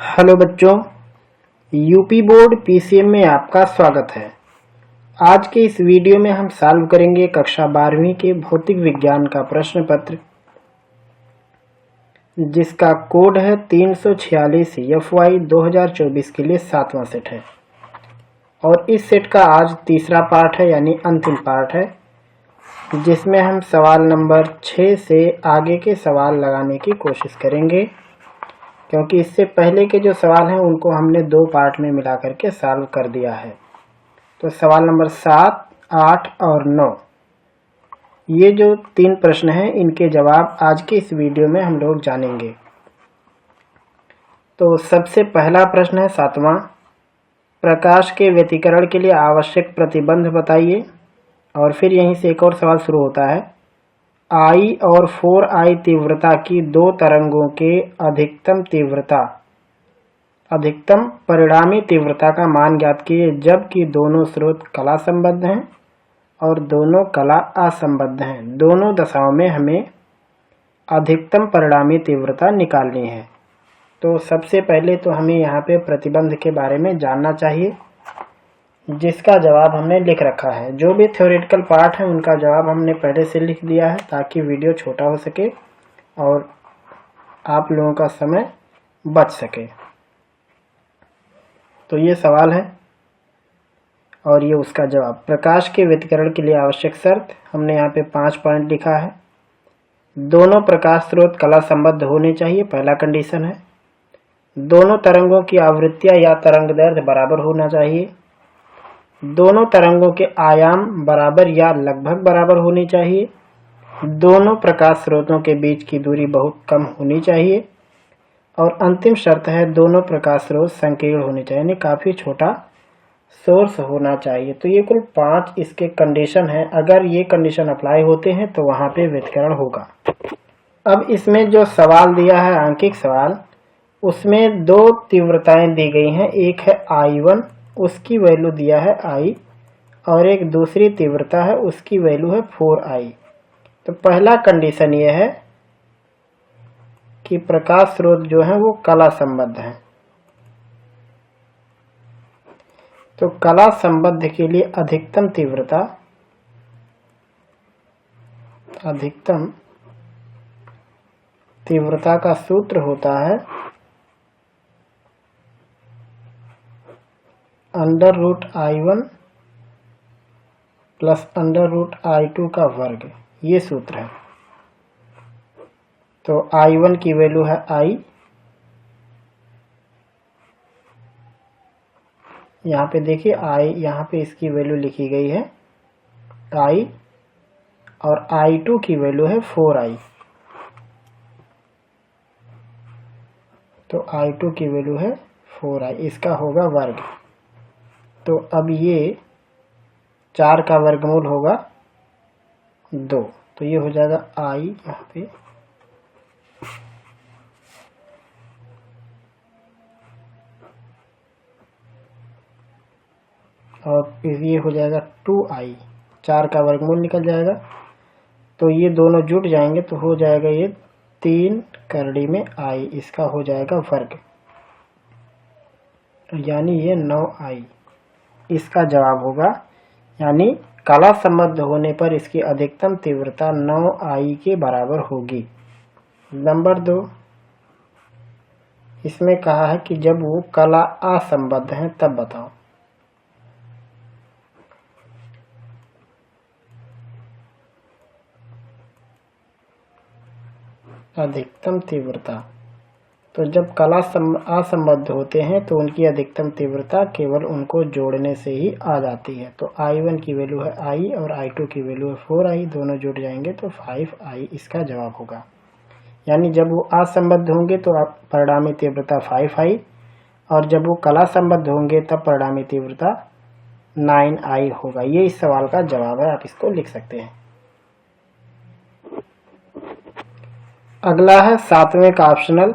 Hello बच्चों, UP board PCM में आपका स्वागत है। आज के इस वीडियो में हम सॉल्व करेंगे कक्षा 12वीं के भौतिक विज्ञान का प्रश्न पत्र, जिसका कोड है 346 FY 2024 के लिए 7वां सेट है। और इस सेट का आज तीसरा पार्ट है, यानी अंतिम पार्ट है, जिसमें हम सवाल नंबर 6 से आगे के सवाल लगाने की कोशिश करेंगे, क्योंकि इससे पहले के जो सवाल हैं उनको हमने 2 पार्ट में मिला करके सॉल्व कर दिया है। तो सवाल नंबर 7, 8 और 9, ये जो 3 प्रश्न हैं, इनके जवाब आज के इस वीडियो में हम लोग जानेंगे। तो सबसे पहला प्रश्न है 7वां, प्रकाश के व्यतिकरण के लिए आवश्यक प्रतिबंध बताइए। और फिर यहीं से एक और सवाल शुरू होता है, I और 4I तीव्रता की 2 तरंगों के अधिकतम परिणामी तीव्रता का मान ज्ञात कीजिए, जबकि दोनों स्रोत कला संबद्ध हैं और दोनों कला असंबद्ध हैं। दोनों दशाओं में हमें अधिकतम परिणामी तीव्रता निकालनी है। तो सबसे पहले तो हमें यहाँ पे प्रतिबंध के बारे में जानना चाहिए, जिसका जवाब हमने लिख रखा है। जो भी थ्योरेटिकल पार्ट है उनका जवाब हमने पहले से लिख दिया है, ताकि वीडियो छोटा हो सके और आप लोगों का समय बच सके। तो ये सवाल है और ये उसका जवाब। प्रकाश के व्यतिकरण के लिए आवश्यक शर्त हमने यहाँ पे 5 पॉइंट लिखा है। दोनों प्रकाश स्रोत कला संबद्ध होने चाहिए, पहला कंडीशन है। दोनों तरंगों की आवृत्तियां या तरंगदैर्घ्य बराबर होना चाहिए। दोनों तरंगों के आयाम बराबर या लगभग बराबर होनी चाहिए। दोनों प्रकाश स्रोतों के बीच की दूरी बहुत कम होनी चाहिए। और अंतिम शर्त है, दोनों प्रकाश स्रोत संकीर्ण होने चाहिए, यानी काफी छोटा सोर्स होना चाहिए। तो ये कुल 5 इसके कंडीशन है। अगर ये कंडीशन अप्लाई होते हैं तो वहां पे व्यतिकरण होगा। अब इसमें जो सवाल दिया है, आंकिक सवाल, उसमें 2 तीव्रताएं दी गई हैं। एक है I1, उसकी वैल्यू दिया है I, और एक दूसरी तीव्रता है, उसकी वैल्यू है 4I। तो पहला कंडीशन ये है कि प्रकाश स्रोत जो है वो कला संबद्ध है। तो कला संबद्ध के लिए अधिकतम तीव्रता का सूत्र होता है √I1 प्लस √I2 का वर्ग। ये सूत्र है। तो I1 की वैल्यू है I, यहाँ पे देखिए I, यहाँ पे इसकी वैल्यू लिखी गई है I, और I2 की वैल्यू है 4I। तो I2 की वैल्यू है 4I, इसका होगा वर्ग। तो अब ये 4 का वर्गमूल होगा 2, तो ये हो जाएगा I यहाँ पे, और ये हो जाएगा 2I। 4 का वर्गमूल निकल जाएगा, तो ये दोनों जुट जाएंगे तो हो जाएगा ये 3 करड़ी में I, इसका हो जाएगा वर्ग, यानी ये 9I इसका जवाब होगा। यानी कला संबद्ध होने पर इसकी अधिकतम तीव्रता 9I के बराबर होगी। नंबर 2, इसमें कहा है कि जब वो कला असंबद्ध है तब बताओ। अधिकतम तीव्रता, तो जब कला असंबद्ध होते हैं तो उनकी अधिकतम तीव्रता केवल उनको जोड़ने से ही आ जाती है। तो I1 की वैल्यू है I और I2 की वैल्यू है 4I, दोनों जुड़ जाएंगे तो 5I इसका जवाब होगा। यानी जब वो असंबद्ध होंगे तो परिणामी तीव्रता 5I, और जब वो कला संबद्ध होंगे तब परिणामी तीव्रता 9I होगा। ये इस सवाल का जवाब है, आप इसको लिख सकते हैं। अगला है 7वें का ऑप्शनल।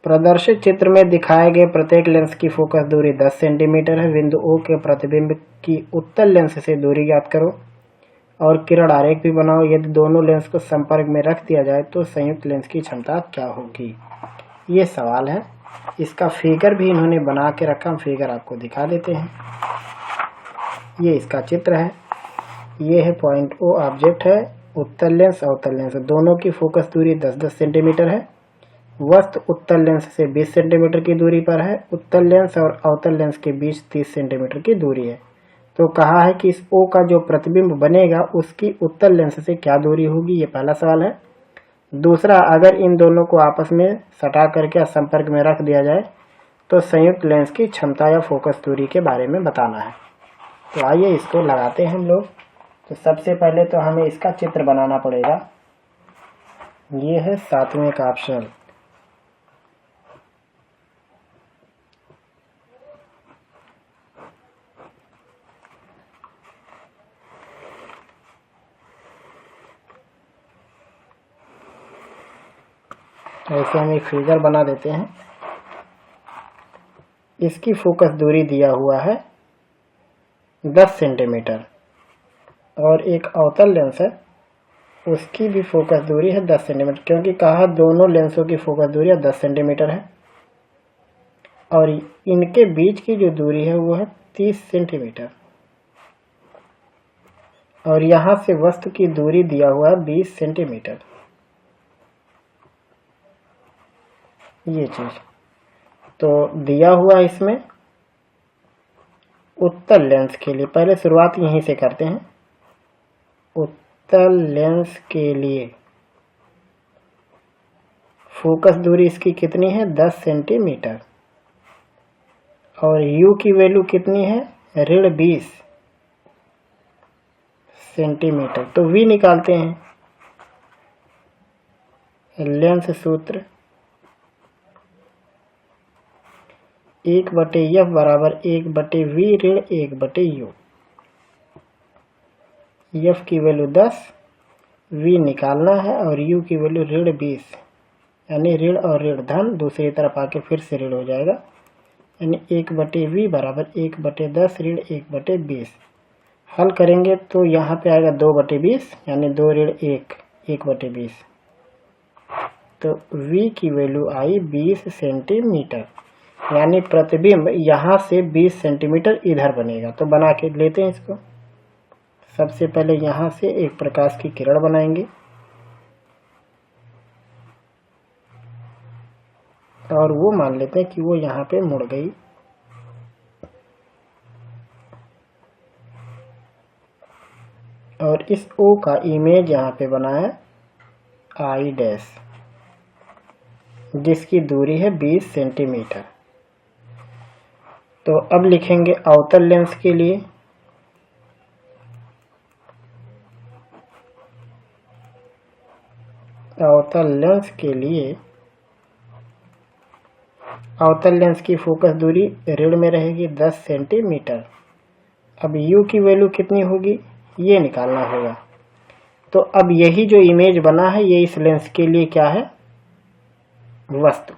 प्रदर्शित चित्र में दिखाए गए प्रत्येक लेंस की फोकस दूरी 10 सेंटीमीटर है। बिंदु O के प्रतिबिंब की उत्तल लेंस से दूरी ज्ञात करो और किरण आरेख भी बनाओ। यदि दोनों लेंस को संपर्क में रख दिया जाए तो संयुक्त लेंस की क्षमता क्या होगी। ये सवाल है। इसका फिगर भी इन्होंने बना के रखा, हम फिगर आपको दिखा देते हैं। ये इसका चित्र है। ये है पॉइंट ओ, ऑब्जेक्ट है, उत्तल लेंस अवतल लेंस दोनों की फोकस दूरी 10-10 सेंटीमीटर है। वस्तु उत्तल लेंस से 20 सेंटीमीटर की दूरी पर है। उत्तल लेंस और अवतल लेंस के बीच 30 सेंटीमीटर की दूरी है। तो कहा है कि इस O का जो प्रतिबिंब बनेगा उसकी उत्तल लेंस से क्या दूरी होगी, ये पहला सवाल है। दूसरा, अगर इन दोनों को आपस में सटा करके संपर्क में रख दिया जाए तो संयुक्त लेंस की क्षमता या फोकस दूरी के बारे में बताना है। तो आइए इसको लगाते हैं हम लोग। तो सबसे पहले तो हमें इसका चित्र बनाना पड़ेगा। ये है 7वें का ऑप्शन। ऐसे हम एक फिगर बना देते हैं। इसकी फोकस दूरी दिया हुआ है 10 सेंटीमीटर और एक अवतल लेंस है, उसकी भी फोकस दूरी है 10 सेंटीमीटर, क्योंकि कहा दोनों लेंसों की फोकस दूरी 10 सेंटीमीटर है और इनके बीच की जो दूरी है वो है 30 सेंटीमीटर और यहाँ से वस्तु की दूरी दिया हुआ है 20 सेंटीमीटर। ये चीज तो दिया हुआ इसमें उत्तल लेंस के लिए, पहले शुरुआत यहीं से करते हैं। उत्तल लेंस के लिए फोकस दूरी इसकी कितनी है, 10 सेंटीमीटर और U की वैल्यू कितनी है, -20 सेंटीमीटर। तो V निकालते हैं। लेंस सूत्र 1/F बराबर 1/V ऋण 1/U। F की वैल्यू 10, V निकालना है और U की वैल्यू -20, यानी ऋण और ऋण धन दूसरी तरफ आके फिर से ऋण हो जाएगा, यानी 1/V बराबर 1/10 ऋण 1/20। हल करेंगे तो यहाँ पे आएगा 2/20, यानी 2 ऋण 1, 1/20। तो V की वैल्यू आई 20 सेंटीमीटर, यानी प्रतिबिंब यहाँ से 20 सेंटीमीटर इधर बनेगा। तो बना के लेते हैं इसको। सबसे पहले यहाँ से एक प्रकाश की किरण बनाएंगे और वो मान लेते हैं कि वो यहाँ पे मुड़ गई। और इस O का इमेज यहाँ पे बना है I', जिसकी दूरी है 20 सेंटीमीटर। तो अब लिखेंगे अवतल लेंस के लिए। अवतल लेंस के लिए अवतल लेंस की फोकस दूरी ऋण में रहेगी 10 सेंटीमीटर। अब U की वैल्यू कितनी होगी ये निकालना होगा। तो अब यही जो इमेज बना है ये इस लेंस के लिए क्या है, वस्तु।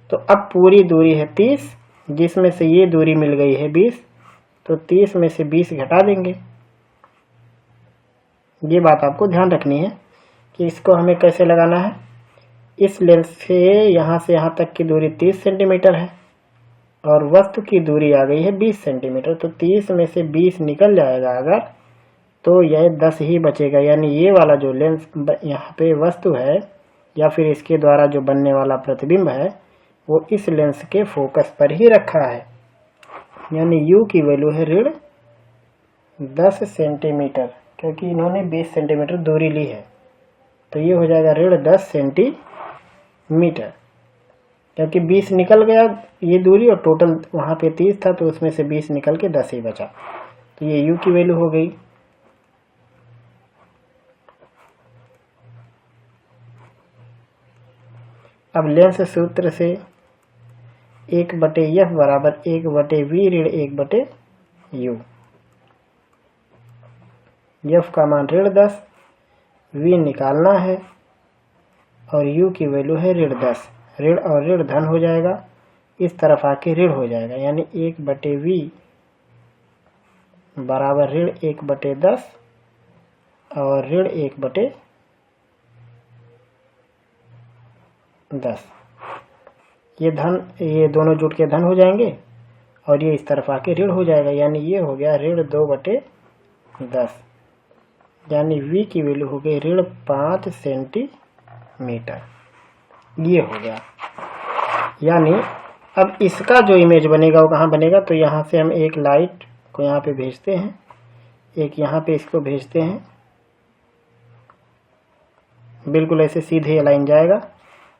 तो अब पूरी दूरी है 30, जिसमें से ये दूरी मिल गई है 20, तो 30 में से 20 घटा देंगे। ये बात आपको ध्यान रखनी है कि इसको हमें कैसे लगाना है। इस लेंस से यहाँ तक की दूरी 30 सेंटीमीटर है और वस्तु की दूरी आ गई है 20 सेंटीमीटर। तो 30 में से 20 निकल जाएगा अगर, तो यह 10 ही बचेगा, यानी ये वाला जो लेंस यहाँ पे वस्तु है या फिर इसके द्वारा जो बनने वाला प्रतिबिंब है वो इस लेंस के फोकस पर ही रखा है, यानी U की वैल्यू है ऋण 10 सेंटीमीटर, क्योंकि इन्होंने 20 सेंटीमीटर दूरी ली है। तो ये हो जाएगा ऋण 10 सेंटीमीटर, क्योंकि 20 निकल गया ये दूरी और टोटल वहाँ पे 30 था, तो उसमें से 20 निकल के 10 ही बचा। तो ये U की वैल्यू हो गई। अब लेंस सूत्र से 1/F बराबर 1/V ऋण 1/U। F का मान ऋण 10, V निकालना है और U की वैल्यू है ऋण 10। ऋण और ऋण धन हो जाएगा, इस तरफ आके ऋण हो जाएगा, यानी 1/V बराबर ऋण 1/10 और ऋण 1/10। ये धन, ये दोनों जुट के धन हो जाएंगे और ये इस तरफ आके ऋण हो जाएगा, यानी ये हो गया ऋण 2/10, यानी v की वैल्यू हो गई ऋण 5 सेंटीमीटर। ये हो गया। यानी अब इसका जो इमेज बनेगा वो कहाँ बनेगा, तो यहाँ से हम एक लाइट को यहाँ पे भेजते हैं, एक यहाँ पे इसको भेजते हैं, बिल्कुल ऐसे सीधे ये लाइन जाएगा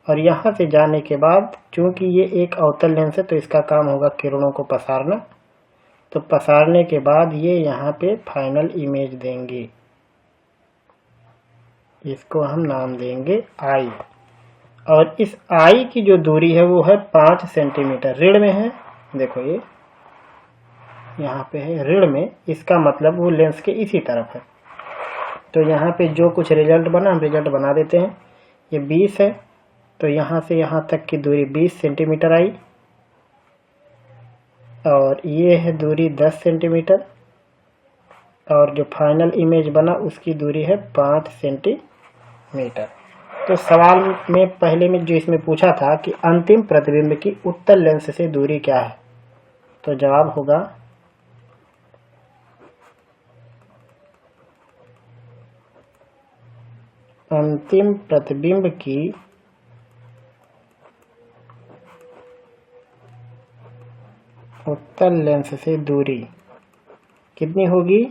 और यहाँ से जाने के बाद चूंकि ये एक अवतल लेंस है तो इसका काम होगा किरणों को पसारना। तो पसारने के बाद ये यहाँ पे फाइनल इमेज देंगे, इसको हम नाम देंगे I। और इस I की जो दूरी है वो है 5 सेंटीमीटर, ऋण में है, देखो ये यहाँ पे है ऋण में, इसका मतलब वो लेंस के इसी तरफ है। तो यहाँ पे जो कुछ रिजल्ट बना हम रिजल्ट बना देते हैं। ये 20 है तो यहाँ से यहाँ तक की दूरी 20 सेंटीमीटर आई, और ये है दूरी 10 सेंटीमीटर, और जो फाइनल इमेज बना उसकी दूरी है 5 सेंटीमीटर। तो सवाल में पहले में जो इसमें पूछा था कि अंतिम प्रतिबिंब की उत्तल लेंस से दूरी क्या है, तो जवाब होगा अंतिम प्रतिबिंब की उत्तल लेंस से दूरी कितनी होगी,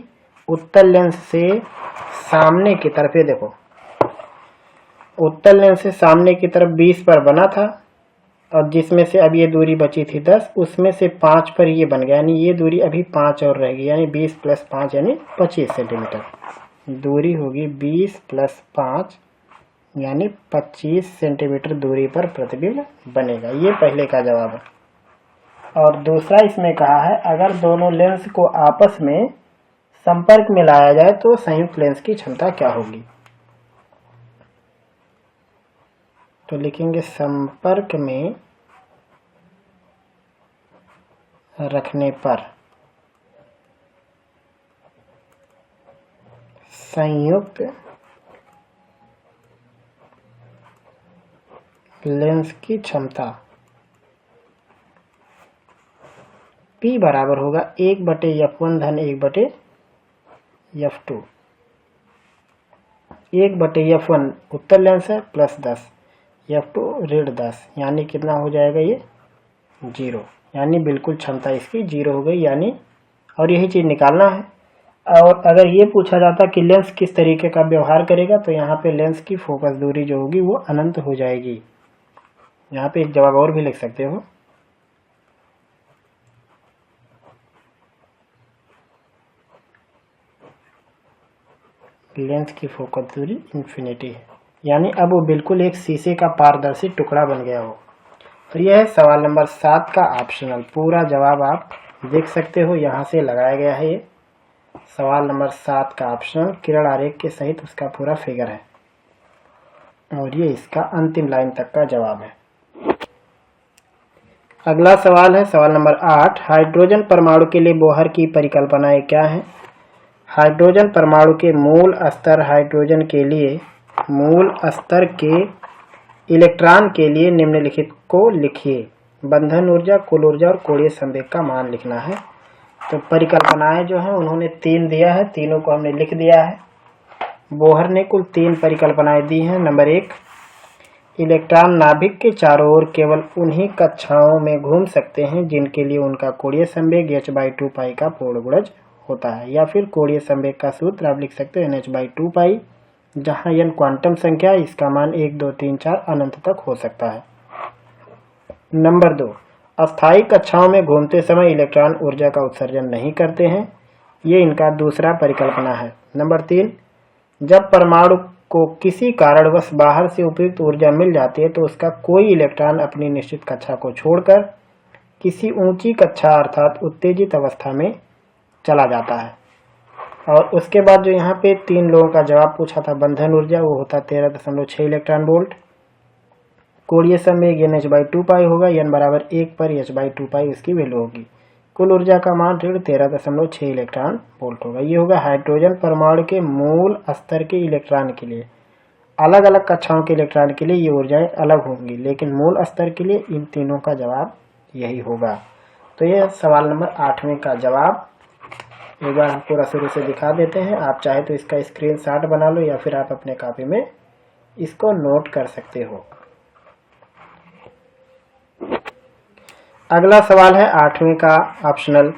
उत्तल लेंस से सामने की तरफ, ये देखो उत्तल लेंस से सामने की तरफ 20 पर बना था और जिसमें से अब ये दूरी बची थी 10, उसमें से 5 पर ये बन गया, यानी ये दूरी अभी 5 और रहेगी, यानी 20 + 5 यानी 25 सेंटीमीटर दूरी होगी। 20 + 5 यानी 25 सेंटीमीटर दूरी पर प्रतिबिंब बनेगा। ये पहले का जवाब है। और दूसरा इसमें कहा है अगर दोनों लेंस को आपस में संपर्क में लाया जाए तो संयुक्त लेंस की क्षमता क्या होगी। तो लिखेंगे संपर्क में रखने पर संयुक्त लेंस की क्षमता P बराबर होगा 1/f1 - 1/f2। 1/f1 उत्तल लेंस है प्लस 10, f2 ऋण 10, यानी कितना हो जाएगा ये 0, यानी बिल्कुल क्षमता इसकी 0 हो गई, यानी और यही चीज़ निकालना है। और अगर ये पूछा जाता कि लेंस किस तरीके का व्यवहार करेगा, तो यहाँ पे लेंस की फोकस दूरी जो होगी वो अनंत हो जाएगी। यहाँ पे एक जवाब और भी लिख सकते हो, लेंस की फोकस दूरी इन्फिनिटी है, यानी अब वो बिल्कुल एक शीशे का पारदर्शी टुकड़ा बन गया हो। तो यह है सवाल नंबर 7 का ऑप्शनल, पूरा जवाब आप देख सकते हो, यहाँ से लगाया गया है। ये सवाल नंबर 7 का ऑप्शनल किरण आरेख के सहित उसका पूरा फिगर है, और ये इसका अंतिम लाइन तक का जवाब है। अगला सवाल है सवाल नंबर 8, हाइड्रोजन परमाणु के लिए बोहर की परिकल्पनाएं क्या हैं। हाइड्रोजन परमाणु के मूल स्तर हाइड्रोजन के लिए मूल स्तर के इलेक्ट्रॉन के लिए निम्नलिखित को लिखिए। बंधन ऊर्जा, कुल ऊर्जा और कोणीय संवेग का मान लिखना है। तो परिकल्पनाएं जो हैं उन्होंने 3 दिया है, तीनों को हमने लिख दिया है। बोहर ने कुल 3 परिकल्पनाएं दी हैं। नंबर 1, इलेक्ट्रॉन नाभिक के चारों ओर केवल उन्हीं कक्षाओं में घूम सकते हैं जिनके लिए उनका कोणीय संवेग h/2π का पूर्ण गुणज होता है, या फिर कोणीय संवेग का सूत्र आप लिख सकते हैं nh/2π, जहां n क्वांटम संख्या, इसका मान 1 2 3 4 अनंत तक हो सकता है। नंबर 2, अस्थायी कक्षाओं में घूमते समय इलेक्ट्रॉन ऊर्जा का उत्सर्जन नहीं करते हैं, ये इनका दूसरा परिकल्पना है। नंबर 3, जब परमाणु को किसी कारणवश बाहर से उपयुक्त ऊर्जा मिल जाती है तो उसका कोई इलेक्ट्रॉन अपनी निश्चित कक्षा को छोड़कर किसी ऊंची कक्षा अर्थात उत्तेजित अवस्था में चला जाता है। और उसके बाद जो यहाँ पे 3 लोगों का जवाब पूछा था, बंधन ऊर्जा वो होता 13.6 इलेक्ट्रॉन वोल्ट, कोणीय संवेग nh/2π होगा, n बराबर 1 पर h/2π उसकी वैल्यू होगी, कुल ऊर्जा का मान ऋण 13.6 इलेक्ट्रॉन वोल्ट होगा। ये होगा हाइड्रोजन परमाणु के मूल स्तर के इलेक्ट्रॉन के लिए। अलग अलग कक्षाओं के इलेक्ट्रॉन के लिए ये ऊर्जाएं अलग होंगी, लेकिन मूल स्तर के लिए इन तीनों का जवाब यही होगा। तो ये सवाल नंबर 8वें का जवाब एक बार हम पूरा शुरू से दिखा देते हैं। आप चाहे तो इसका स्क्रीनशॉट बना लो या फिर आप अपने कॉपी में इसको नोट कर सकते हो। अगला सवाल है 8वें का ऑप्शनल,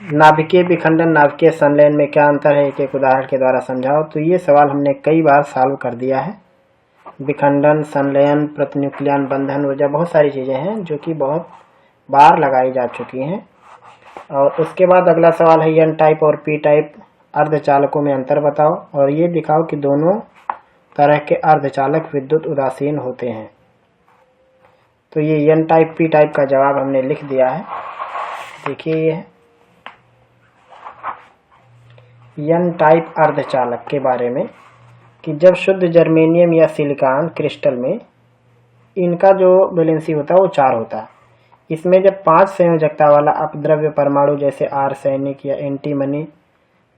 नाभिकीय विखंडन नाभिकीय संलयन में क्या अंतर है, एक एक उदाहरण के द्वारा समझाओ। तो ये सवाल हमने कई बार सॉल्व कर दिया है। विखंडन, संलयन, प्रतिन्यूक्लियन, बंधन ऊर्जा, बहुत सारी चीजें हैं जो कि बहुत बार लगाई जा चुकी हैं। और उसके बाद अगला सवाल है एन टाइप और पी टाइप अर्धचालकों में अंतर बताओ और ये दिखाओ कि दोनों तरह के अर्धचालक विद्युत उदासीन होते हैं। तो ये एन टाइप पी टाइप का जवाब हमने लिख दिया है। देखिए ये है एन टाइप अर्धचालक के बारे में कि जब शुद्ध जर्मेनियम या सिलिकॉन क्रिस्टल में इनका जो वैलेंसी होता है वो 4 होता है। इसमें जब 5 संयोजकता वाला अपद्रव्य परमाणु जैसे आर्सेनिक या एंटीमनी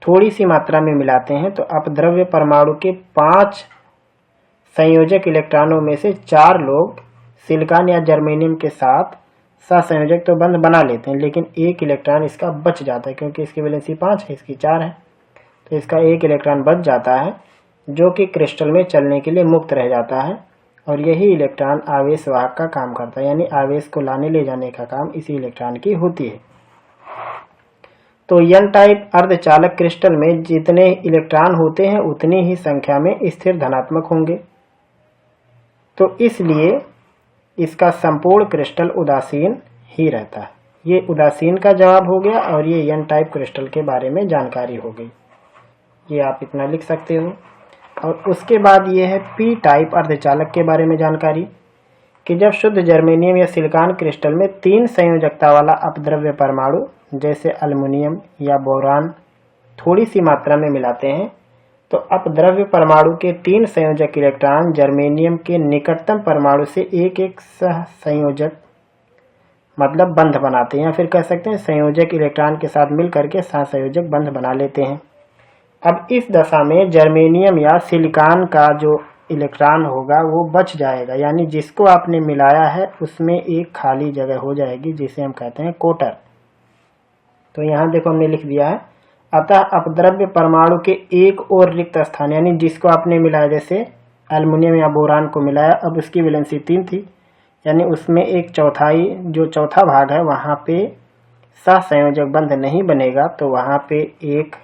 थोड़ी सी मात्रा में मिलाते हैं तो अपद्रव्य परमाणु के 5 संयोजक इलेक्ट्रॉनों में से 4 लोग सिलिकॉन या जर्मेनियम के साथ सहसंयोजक तो बंध बना लेते हैं, लेकिन एक इलेक्ट्रॉन इसका बच जाता है क्योंकि इसकी वैलेंसी 5 है, इसकी 4 है। तो इसका एक इलेक्ट्रॉन बच जाता है जो कि क्रिस्टल में चलने के लिए मुक्त रह जाता है और यही इलेक्ट्रॉन आवेश वाहक का काम करता है, यानी आवेश को लाने ले जाने का काम इसी इलेक्ट्रॉन की होती है। तो एन टाइप अर्धचालक क्रिस्टल में जितने इलेक्ट्रॉन होते हैं उतनी ही संख्या में स्थिर धनात्मक होंगे। तो इसलिए इसका संपूर्ण क्रिस्टल उदासीन ही रहता है। ये उदासीन का जवाब हो गया और ये एन टाइप क्रिस्टल के बारे में जानकारी हो गई। ये आप इतना लिख सकते हो। और उसके बाद ये है पी टाइप अर्धचालक के बारे में जानकारी कि जब शुद्ध जर्मेनियम या सिलिकॉन क्रिस्टल में 3 संयोजकता वाला अपद्रव्य परमाणु जैसे एल्युमिनियम या बोरान थोड़ी सी मात्रा में मिलाते हैं तो अपद्रव्य परमाणु के 3 संयोजक इलेक्ट्रॉन जर्मेनियम के निकटतम परमाणु से एक एक सह संयोजक मतलब बंध बनाते हैं, या फिर कह सकते हैं संयोजक इलेक्ट्रॉन के साथ मिलकर के सहसंयोजक बंध बना लेते हैं। अब इस दशा में जर्मेनियम या सिलिकॉन का जो इलेक्ट्रॉन होगा वो बच जाएगा, यानी जिसको आपने मिलाया है उसमें एक खाली जगह हो जाएगी जिसे हम कहते हैं कोटर। तो यहाँ देखो हमने लिख दिया है, अतः अपद्रव्य परमाणु के एक और रिक्त स्थान, यानी जिसको आपने मिलाया जैसे एल्युमिनियम या बोरान को मिलाया, अब उसकी वैलेंसी 3 थी, यानी उसमें एक चौथाई जो चौथा भाग है वहाँ पे सहसंयोजक बंध नहीं बनेगा, तो वहाँ पे एक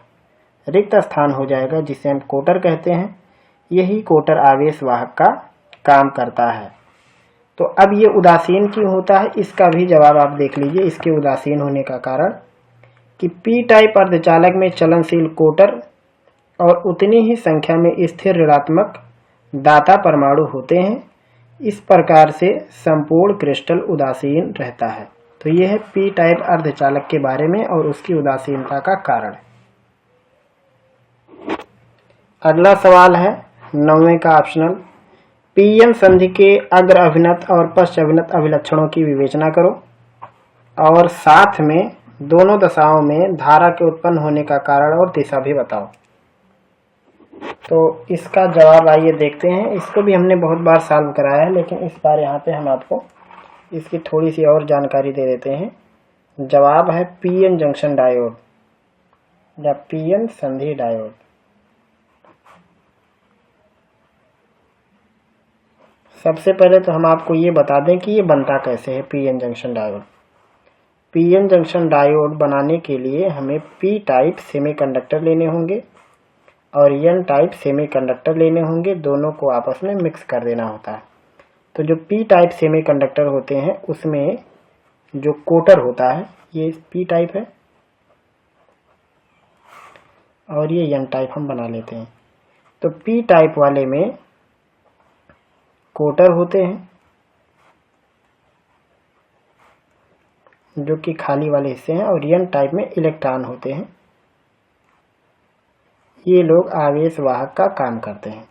रिक्त स्थान हो जाएगा जिसे हम कोटर कहते हैं। यही कोटर आवेश वाहक का काम करता है। तो अब ये उदासीन क्यों होता है इसका भी जवाब आप देख लीजिए। इसके उदासीन होने का कारण कि पी टाइप अर्धचालक में चलनशील कोटर और उतनी ही संख्या में स्थिर ऋणात्मक दाता परमाणु होते हैं। इस प्रकार से संपूर्ण क्रिस्टल उदासीन रहता है। तो यह है पी टाइप अर्धचालक के बारे में और उसकी उदासीनता का कारण। अगला सवाल है 9वें का ऑप्शनल, पीएन संधि के अग्र अभिनत और पश्च अभिनत अभिलक्षणों की विवेचना करो और साथ में दोनों दशाओं में धारा के उत्पन्न होने का कारण और दिशा भी बताओ। तो इसका जवाब आइए देखते हैं। इसको भी हमने बहुत बार सॉल्व कराया है, लेकिन इस बार यहाँ पे हम आपको इसकी थोड़ी सी और जानकारी दे देते हैं। जवाब है पीएन जंक्शन डायोड या पीएन संधि डायोड। सबसे पहले तो हम आपको ये बता दें कि ये बनता कैसे है PN junction diode. PN junction diode बनाने के लिए हमें पी टाइप सेमीकंडक्टर लेने होंगे और एन टाइप सेमीकंडक्टर लेने होंगे, दोनों को आपस में मिक्स कर देना होता है। तो जो पी टाइप सेमीकंडक्टर होते हैं उसमें जो कोटर होता है ये पी टाइप है और ये एन टाइप हम बना लेते हैं। तो पी टाइप वाले में कोटर होते हैं जो कि खाली वाले हिस्से हैं और एन टाइप में इलेक्ट्रॉन होते हैं। ये लोग आवेश वाहक का काम करते हैं।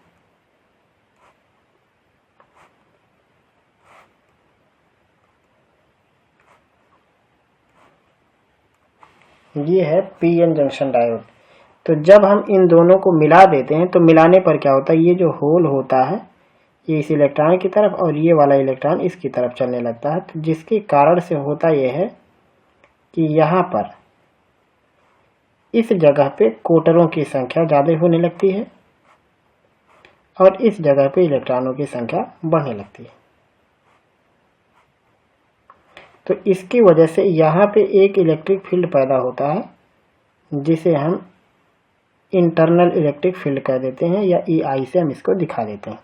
ये है पीएन जंक्शन डायोड। तो जब हम इन दोनों को मिला देते हैं तो मिलाने पर क्या होता है, ये जो होल होता है ये इस इलेक्ट्रॉन की तरफ और ये वाला इलेक्ट्रॉन इसकी तरफ चलने लगता है। तो जिसके कारण से होता यह है कि यहाँ पर इस जगह पे कोटरों की संख्या ज़्यादा होने लगती है और इस जगह पे इलेक्ट्रॉनों की संख्या बढ़ने लगती है। तो इसकी वजह से यहाँ पे एक इलेक्ट्रिक फील्ड पैदा होता है जिसे हम इंटरनल इलेक्ट्रिक फील्ड कह देते हैं या EI से हम इसको दिखा देते हैं।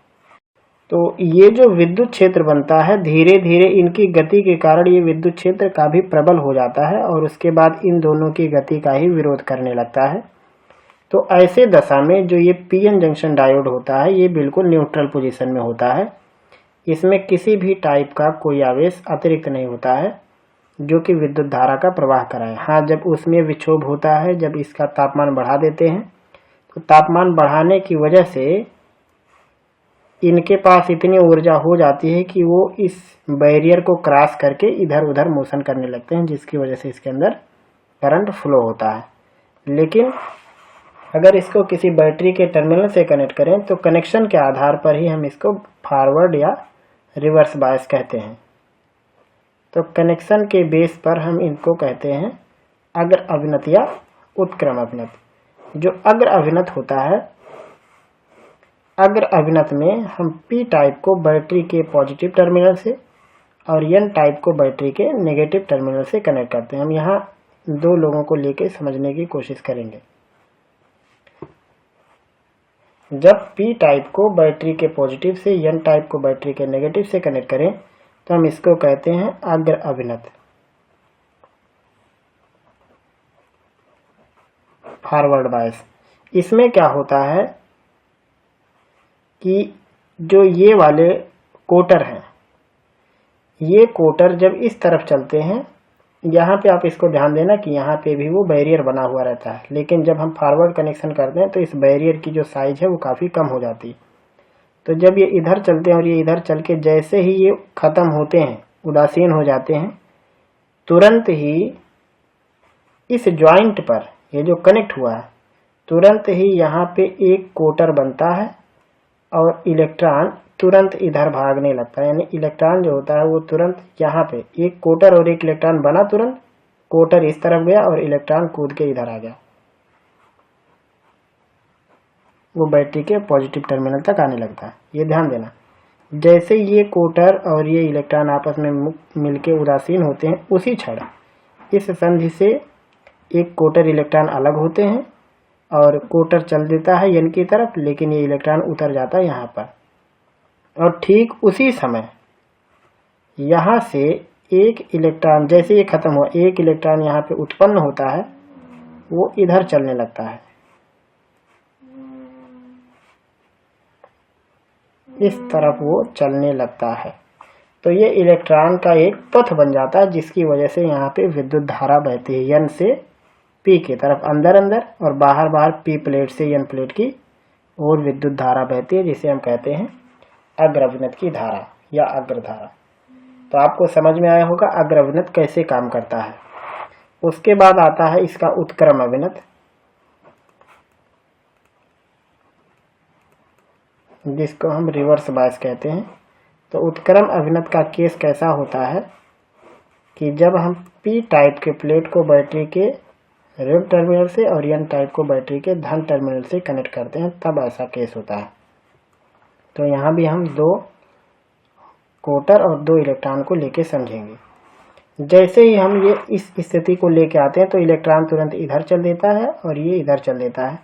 तो ये जो विद्युत क्षेत्र बनता है धीरे धीरे इनकी गति के कारण ये विद्युत क्षेत्र काफ़ी प्रबल हो जाता है और उसके बाद इन दोनों की गति का ही विरोध करने लगता है। तो ऐसे दशा में जो ये PN जंक्शन डायोड होता है ये बिल्कुल न्यूट्रल पोजीशन में होता है। इसमें किसी भी टाइप का कोई आवेश अतिरिक्त नहीं होता है जो कि विद्युत धारा का प्रवाह कराए। हाँ, जब उसमें विक्षोभ होता है, जब इसका तापमान बढ़ा देते हैं तो तापमान बढ़ाने की वजह से इनके पास इतनी ऊर्जा हो जाती है कि वो इस बैरियर को क्रॉस करके इधर उधर मोशन करने लगते हैं, जिसकी वजह से इसके अंदर करंट फ्लो होता है। लेकिन अगर इसको किसी बैटरी के टर्मिनल से कनेक्ट करें तो कनेक्शन के आधार पर ही हम इसको फॉरवर्ड या रिवर्स बायस कहते हैं। तो कनेक्शन के बेस पर हम इनको कहते हैं अग्र अभिनत या उत्क्रम अभिनत। जो अग्र अभिनत होता है, अग्र अभिनत में हम P टाइप को बैटरी के पॉजिटिव टर्मिनल से और N टाइप को बैटरी के नेगेटिव टर्मिनल से कनेक्ट करते हैं। हम यहाँ दो लोगों को लेके समझने की कोशिश करेंगे। जब P टाइप को बैटरी के पॉजिटिव से N टाइप को बैटरी के नेगेटिव से कनेक्ट करें तो हम इसको कहते हैं अग्र अभिनत, फॉरवर्ड बायस। इसमें क्या होता है कि जो ये वाले कोटर हैं, ये कोटर जब इस तरफ चलते हैं, यहाँ पे आप इसको ध्यान देना कि यहाँ पे भी वो बैरियर बना हुआ रहता है, लेकिन जब हम फॉरवर्ड कनेक्शन करते हैं तो इस बैरियर की जो साइज है वो काफ़ी कम हो जाती है। तो जब ये इधर चलते हैं और ये इधर चल के जैसे ही ये ख़त्म होते हैं, उदासीन हो जाते हैं, तुरंत ही इस जॉइंट पर ये जो कनेक्ट हुआ है, तुरंत ही यहाँ पे एक कोटर बनता है और इलेक्ट्रॉन तुरंत इधर भागने लगता है। यानी इलेक्ट्रॉन जो होता है वो तुरंत यहाँ पे एक कोटर और एक इलेक्ट्रॉन बना, तुरंत कोटर इस तरफ गया और इलेक्ट्रॉन कूद के इधर आ गया, वो बैटरी के पॉजिटिव टर्मिनल तक आने लगता है। ये ध्यान देना, जैसे ये कोटर और ये इलेक्ट्रॉन आपस में मिलके उदासीन होते हैं, उसी क्षण इस संधि से एक कोटर इलेक्ट्रॉन अलग होते हैं और कोटर चल देता है N की तरफ, लेकिन ये इलेक्ट्रॉन उतर जाता है यहाँ पर। और ठीक उसी समय यहाँ से एक इलेक्ट्रॉन, जैसे ये खत्म हुआ, एक इलेक्ट्रॉन यहाँ पे उत्पन्न होता है, वो इधर चलने लगता है, इस तरफ वो चलने लगता है। तो ये इलेक्ट्रॉन का एक पथ बन जाता है जिसकी वजह से यहाँ पे विद्युत धारा बहती है N से P की तरफ अंदर अंदर और बाहर बाहर P प्लेट से N प्लेट की और विद्युत धारा बहती है, जिसे हम कहते हैं अग्र अभिनत की धारा या अग्र धारा। तो आपको समझ में आया होगा अग्र अभिनत कैसे काम करता है। उसके बाद आता है इसका उत्क्रम अभिनत, जिसको हम रिवर्स बायस कहते हैं। तो उत्क्रम अभिनत का केस कैसा होता है कि जब हम P टाइप के प्लेट को बैटरी के ऋण टर्मिनल से और N टाइप को बैटरी के धन टर्मिनल से कनेक्ट करते हैं, तब ऐसा केस होता है। तो यहाँ भी हम दो कोटर और दो इलेक्ट्रॉन को लेके समझेंगे। जैसे ही हम ये इस स्थिति को लेके आते हैं तो इलेक्ट्रॉन तुरंत इधर चल देता है और ये इधर चल देता है।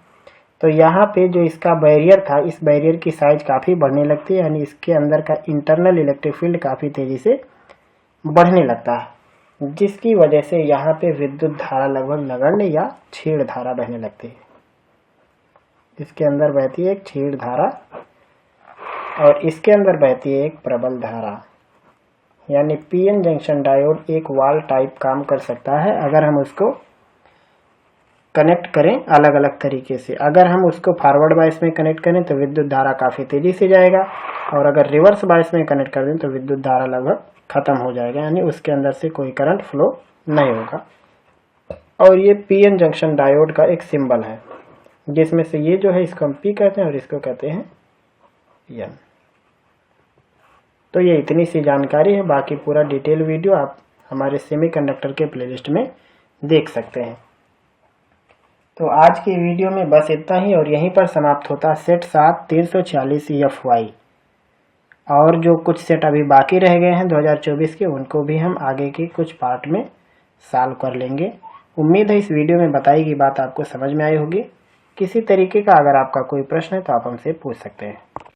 तो यहाँ पे जो इसका बैरियर था, इस बैरियर की साइज काफ़ी बढ़ने लगती है, यानी इसके अंदर का इंटरनल इलेक्ट्रिक फील्ड काफ़ी तेज़ी से बढ़ने लगता है, जिसकी वजह से यहाँ पे विद्युत धारा लगभग नगण्य या छेड़ धारा बहने लगती है। इसके अंदर बहती है एक छेड़ धारा और इसके अंदर बहती है एक प्रबल धारा। यानी PN जंक्शन डायोड एक वाल टाइप काम कर सकता है अगर हम उसको कनेक्ट करें अलग अलग तरीके से। अगर हम उसको फॉरवर्ड बायस में कनेक्ट करें तो विद्युत धारा काफ़ी तेज़ी से जाएगा, और अगर रिवर्स बायस में कनेक्ट कर दें तो विद्युत धारा लगभग ख़त्म हो जाएगा, यानी उसके अंदर से कोई करंट फ्लो नहीं होगा। और ये PN जंक्शन डायोड का एक सिंबल है। जिसमें से ये जो है इसको हम P कहते हैं और इसको कहते हैं N। तो ये इतनी सी जानकारी है, बाकी पूरा डिटेल वीडियो आप हमारे सेमीकंडक्टर के प्लेलिस्ट में देख सकते हैं। तो आज की वीडियो में बस इतना ही और यहीं पर समाप्त होता है सेट 7 340 FY। और जो कुछ सेट अभी बाकी रह गए हैं 2024 के, उनको भी हम आगे के कुछ पार्ट में सॉल्व कर लेंगे। उम्मीद है इस वीडियो में बताई गई बात आपको समझ में आई होगी। किसी तरीके का अगर आपका कोई प्रश्न है तो आप हमसे पूछ सकते हैं।